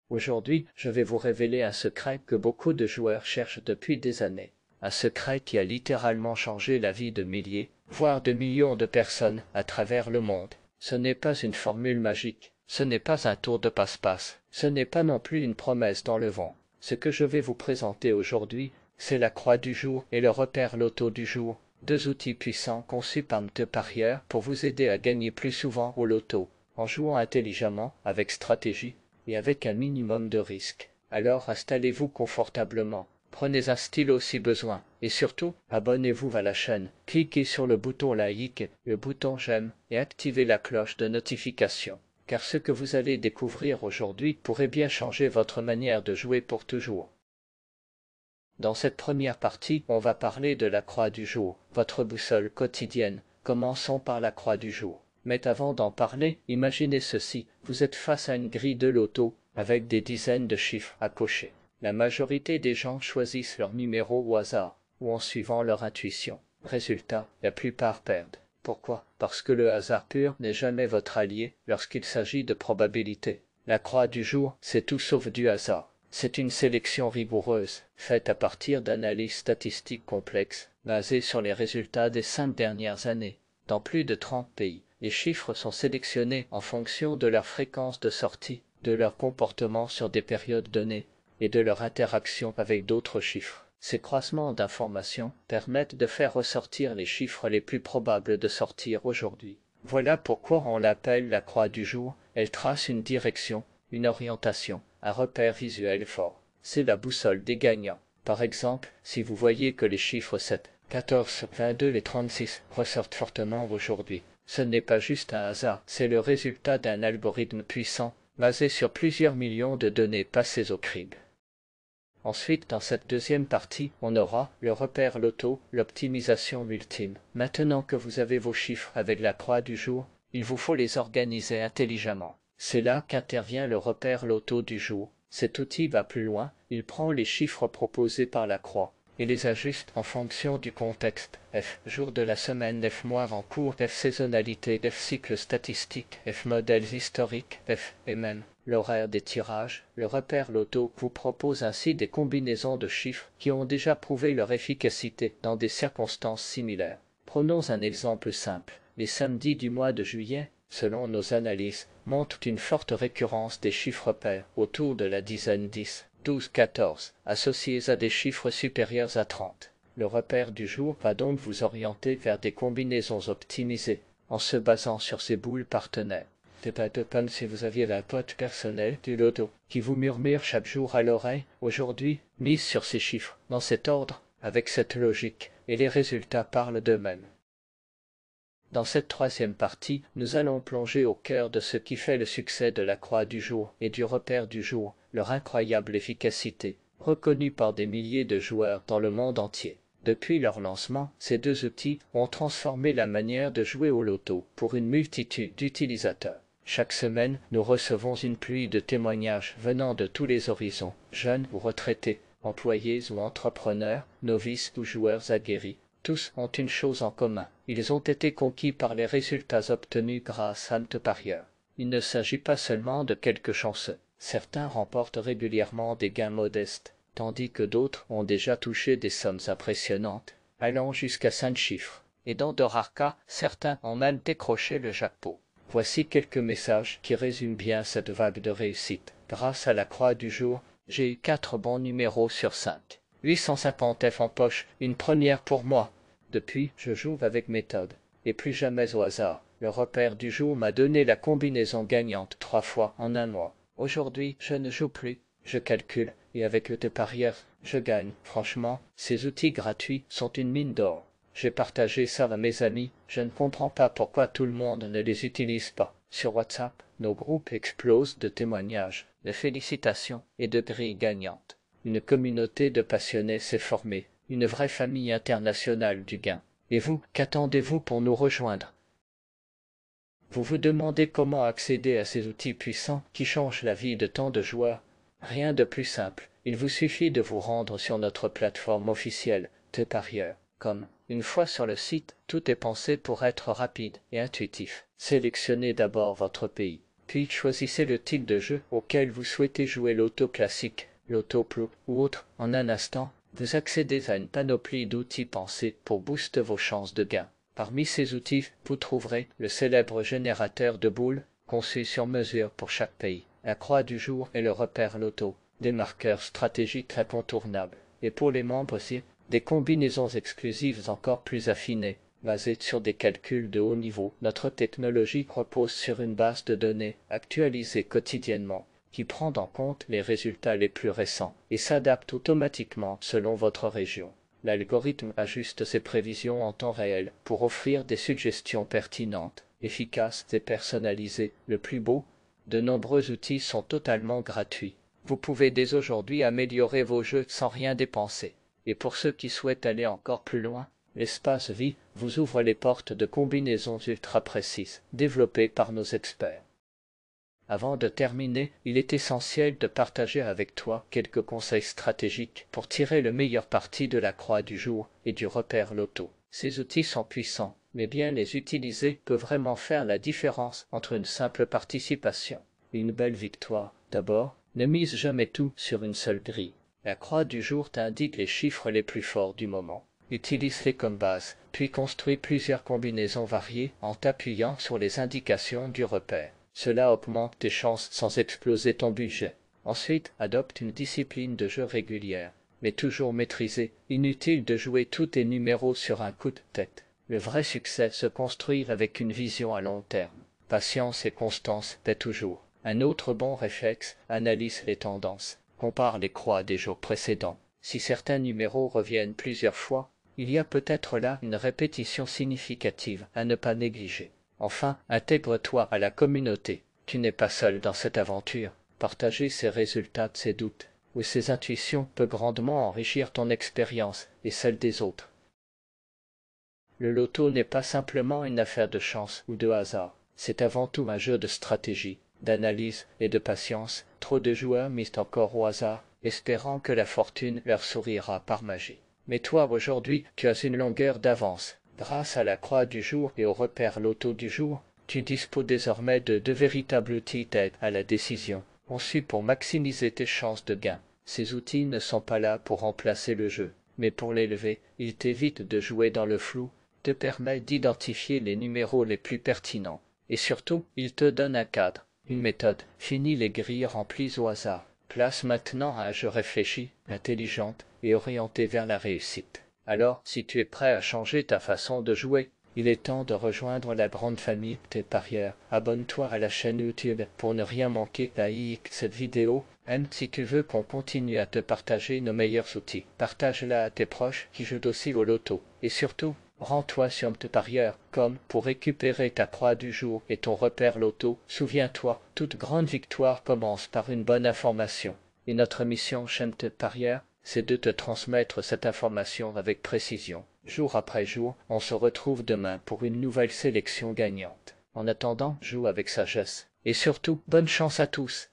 Aujourd'hui, je vais vous révéler un secret que beaucoup de joueurs cherchent depuis des années. Un secret qui a littéralement changé la vie de milliers, voire de millions de personnes à travers le monde. Ce n'est pas une formule magique, ce n'est pas un tour de passe-passe, ce n'est pas non plus une promesse dans le vent. Ce que je vais vous présenter aujourd'hui, c'est la croix du jour et le repère loto du jour, deux outils puissants conçus par The Parieur pour vous aider à gagner plus souvent au loto, en jouant intelligemment, avec stratégie et avec un minimum de risque. Alors installez-vous confortablement. Prenez un stylo si besoin, et surtout, abonnez-vous à la chaîne, cliquez sur le bouton like, le bouton j'aime, et activez la cloche de notification, car ce que vous allez découvrir aujourd'hui pourrait bien changer votre manière de jouer pour toujours. Dans cette première partie, on va parler de la croix du jour, votre boussole quotidienne. Commençons par la croix du jour. Mais avant d'en parler, imaginez ceci, vous êtes face à une grille de loto, avec des dizaines de chiffres à cocher. La majorité des gens choisissent leur numéro au hasard, ou en suivant leur intuition. Résultat, la plupart perdent. Pourquoi? Parce que le hasard pur n'est jamais votre allié lorsqu'il s'agit de probabilité. La croix du jour, c'est tout sauf du hasard. C'est une sélection rigoureuse, faite à partir d'analyses statistiques complexes, basées sur les résultats des 5 dernières années. Dans plus de 30 pays, les chiffres sont sélectionnés en fonction de leur fréquence de sortie, de leur comportement sur des périodes données, et de leur interaction avec d'autres chiffres. Ces croisements d'informations permettent de faire ressortir les chiffres les plus probables de sortir aujourd'hui. Voilà pourquoi on l'appelle la croix du jour. Elle trace une direction, une orientation, un repère visuel fort. C'est la boussole des gagnants. Par exemple, si vous voyez que les chiffres 7, 14, 22 et 36 ressortent fortement aujourd'hui, ce n'est pas juste un hasard, c'est le résultat d'un algorithme puissant, basé sur plusieurs millions de données passées au crible. Ensuite, dans cette deuxième partie, on aura le repère loto, l'optimisation ultime. Maintenant que vous avez vos chiffres avec la croix du jour, il vous faut les organiser intelligemment. C'est là qu'intervient le repère loto du jour. Cet outil va plus loin, il prend les chiffres proposés par la croix et les ajuste en fonction du contexte. F jour de la semaine, F mois en cours, F saisonnalité, F cycle statistique, F modèles historiques, F et même l'horaire des tirages. Le repère loto vous propose ainsi des combinaisons de chiffres qui ont déjà prouvé leur efficacité dans des circonstances similaires. Prenons un exemple simple. Les samedis du mois de juillet, selon nos analyses, montrent une forte récurrence des chiffres pairs, autour de la dizaine 10, 12, 14, associés à des chiffres supérieurs à 30. Le repère du jour va donc vous orienter vers des combinaisons optimisées, en se basant sur ces boules partenaires. C'est pas de peine si vous aviez la pote personnelle du loto, qui vous murmure chaque jour à l'oreille, aujourd'hui, mise sur ces chiffres, dans cet ordre, avec cette logique, et les résultats parlent d'eux-mêmes. Dans cette troisième partie, nous allons plonger au cœur de ce qui fait le succès de la croix du jour et du repère du jour, leur incroyable efficacité, reconnue par des milliers de joueurs dans le monde entier. Depuis leur lancement, ces deux outils ont transformé la manière de jouer au loto pour une multitude d'utilisateurs. Chaque semaine, nous recevons une pluie de témoignages venant de tous les horizons, jeunes ou retraités, employés ou entrepreneurs, novices ou joueurs aguerris. Tous ont une chose en commun, ils ont été conquis par les résultats obtenus grâce à The Parieur. Il ne s'agit pas seulement de quelques chanceux. Certains remportent régulièrement des gains modestes, tandis que d'autres ont déjà touché des sommes impressionnantes, allant jusqu'à 5 chiffres. Et dans de rares cas, certains ont même décroché le jackpot. Voici quelques messages qui résument bien cette vague de réussite. Grâce à la croix du jour, j'ai eu 4 bons numéros sur 5. 850 F en poche, une première pour moi. Depuis, je joue avec méthode, et plus jamais au hasard. Le repère du jour m'a donné la combinaison gagnante 3 fois en un mois. Aujourd'hui, je ne joue plus, je calcule, et avec le parieur, je gagne. Franchement, ces outils gratuits sont une mine d'or. J'ai partagé ça à mes amis, je ne comprends pas pourquoi tout le monde ne les utilise pas. Sur WhatsApp, nos groupes explosent de témoignages, de félicitations et de grilles gagnantes. Une communauté de passionnés s'est formée, une vraie famille internationale du gain. Et vous, qu'attendez-vous pour nous rejoindre? Vous vous demandez comment accéder à ces outils puissants qui changent la vie de tant de joueurs? Rien de plus simple, il vous suffit de vous rendre sur notre plateforme officielle, The Parieur. Une fois sur le site, tout est pensé pour être rapide et intuitif. Sélectionnez d'abord votre pays. Puis choisissez le type de jeu auquel vous souhaitez jouer, l'auto classique, l'auto pro ou autre. En un instant, vous accédez à une panoplie d'outils pensés pour booster vos chances de gain. Parmi ces outils, vous trouverez le célèbre générateur de boules, conçu sur mesure pour chaque pays, la croix du jour et le repère loto, des marqueurs stratégiques incontournables, et pour les membres aussi, des combinaisons exclusives encore plus affinées, basées sur des calculs de haut niveau. Notre technologie repose sur une base de données actualisée quotidiennement, qui prend en compte les résultats les plus récents et s'adapte automatiquement selon votre région. L'algorithme ajuste ses prévisions en temps réel pour offrir des suggestions pertinentes, efficaces et personnalisées. Le plus beau, de nombreux outils sont totalement gratuits. Vous pouvez dès aujourd'hui améliorer vos jeux sans rien dépenser. Et pour ceux qui souhaitent aller encore plus loin, l'espace vie vous ouvre les portes de combinaisons ultra précises, développées par nos experts. Avant de terminer, il est essentiel de partager avec toi quelques conseils stratégiques pour tirer le meilleur parti de la croix du jour et du repère loto. Ces outils sont puissants, mais bien les utiliser peut vraiment faire la différence entre une simple participation et une belle victoire. D'abord, ne mise jamais tout sur une seule grille. La croix du jour t'indique les chiffres les plus forts du moment. Utilise-les comme base, puis construis plusieurs combinaisons variées en t'appuyant sur les indications du repère. Cela augmente tes chances sans exploser ton budget. Ensuite, adopte une discipline de jeu régulière, mais toujours maîtrisée. Inutile de jouer tous tes numéros sur un coup de tête. Le vrai succès se construit avec une vision à long terme. Patience et constance paient toujours. Un autre bon réflexe, analyse les tendances. Compare les croix des jours précédents. Si certains numéros reviennent plusieurs fois, il y a peut-être là une répétition significative à ne pas négliger. Enfin, intègre-toi à la communauté. Tu n'es pas seul dans cette aventure. Partager ses résultats, ses doutes ou ses intuitions peut grandement enrichir ton expérience et celle des autres. Le loto n'est pas simplement une affaire de chance ou de hasard. C'est avant tout un jeu de stratégie, d'analyse et de patience. Trop de joueurs misent encore au hasard, espérant que la fortune leur sourira par magie. Mais toi, aujourd'hui, tu as une longueur d'avance. Grâce à la croix du jour et au repère loto du jour, tu disposes désormais de deux véritables outils d'aide à la décision, conçus pour maximiser tes chances de gain. Ces outils ne sont pas là pour remplacer le jeu, mais pour l'élever. Ils t'évitent de jouer dans le flou, te permettent d'identifier les numéros les plus pertinents, et surtout, ils te donnent un cadre, une méthode. Finis les grilles remplies au hasard. Place maintenant un jeu réfléchi, intelligente et orienté vers la réussite. Alors, si tu es prêt à changer ta façon de jouer, il est temps de rejoindre la grande famille des parieurs. Abonne-toi à la chaîne YouTube pour ne rien manquer. Like cette vidéo, même si tu veux qu'on continue à te partager nos meilleurs outils. Partage-la à tes proches qui jouent aussi au loto. Et surtout, rends-toi sur parieur.com pour récupérer ta croix du jour et ton repère loto. Souviens-toi, toute grande victoire commence par une bonne information. Et notre mission chez parieur, c'est de te transmettre cette information avec précision. Jour après jour, on se retrouve demain pour une nouvelle sélection gagnante. En attendant, joue avec sagesse. Et surtout, bonne chance à tous!